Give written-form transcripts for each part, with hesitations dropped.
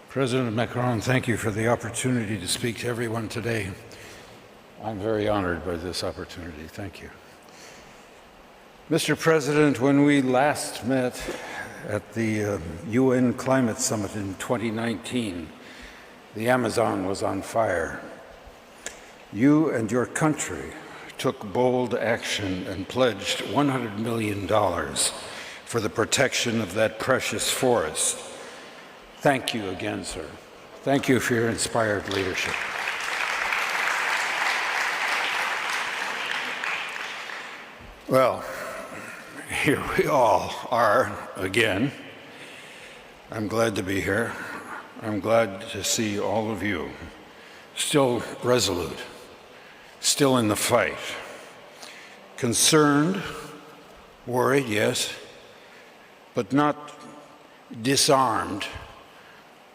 President Macron, thank you for the opportunity to speak to everyone today. I'm very honored by this opportunity. Thank you. Mr. President, when we last met at the UN Climate Summit in 2019, the Amazon was on fire. You and your country took bold action and pledged $100 million for the protection of that precious forest. Thank you again, sir. Thank you for your inspired leadership. Well, here we all are again. I'm glad to be here. I'm glad to see all of you still resolute, still in the fight, concerned, worried, yes, but not disarmed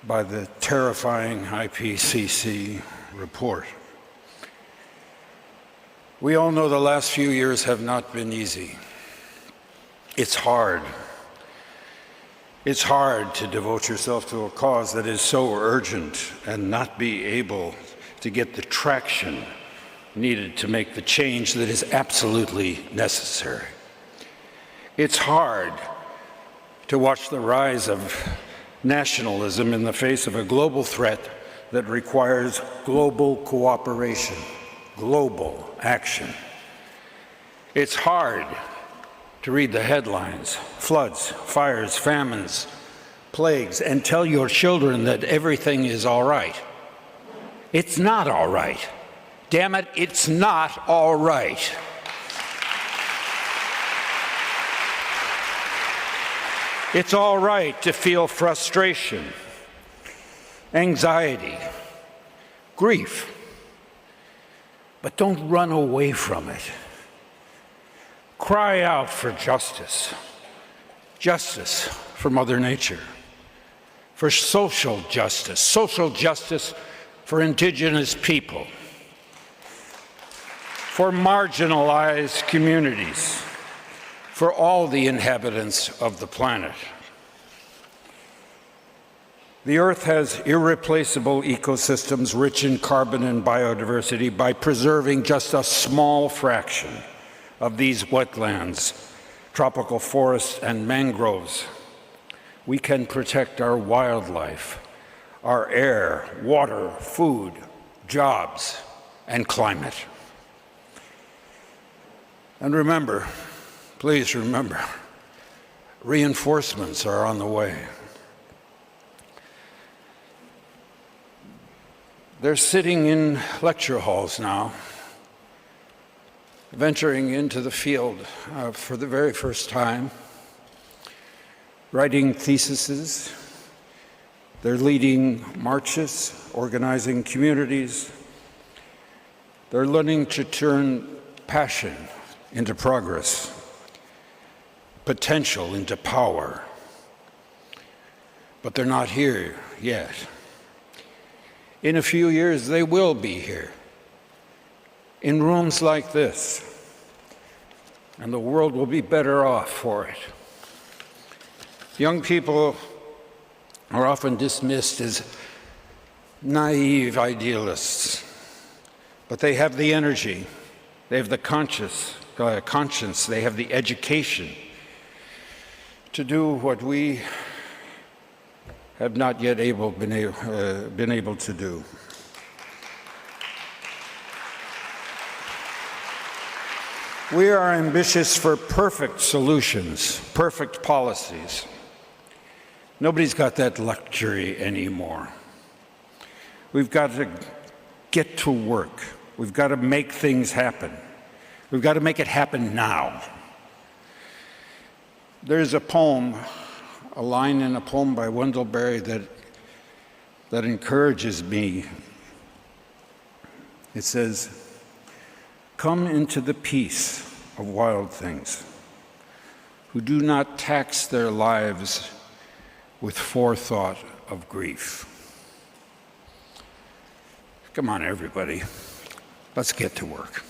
by the terrifying IPCC report. We all know the last few years have not been easy. It's hard. It's hard to devote yourself to a cause that is so urgent and not be able to get the traction needed to make the change that is absolutely necessary. It's hard to watch the rise of nationalism in the face of a global threat that requires global cooperation, global action. It's hard to read the headlines, floods, fires, famines, plagues, and tell your children that everything is all right. It's not all right. Damn it, it's not all right. It's all right to feel frustration, anxiety, grief, but don't run away from it. Cry out for justice, justice for Mother Nature, for social justice for Indigenous people, for marginalized communities, for all the inhabitants of the planet. The Earth has irreplaceable ecosystems rich in carbon and biodiversity. By preserving just a small fraction of these wetlands, tropical forests, and mangroves, we can protect our wildlife, our air, water, food, jobs, and climate. And remember, please remember, reinforcements are on the way. They're sitting in lecture halls now, venturing into the field for the very first time, writing theses. They're leading marches, organizing communities. They're learning to turn passion into progress, potential into power. But they're not here yet. In a few years, they will be here, in rooms like this, and the world will be better off for it. Young people are often dismissed as naive idealists, but they have the energy, they have the conscience, they have the education to do what we have not yet been able to do. We are ambitious for perfect solutions, perfect policies. Nobody's got that luxury anymore. We've got to get to work. We've got to make things happen. We've got to make it happen now. There's a poem, a line in a poem by Wendell Berry that encourages me. It says, "Come into the peace of wild things, who do not tax their lives with forethought of grief." Come on, everybody. Let's get to work.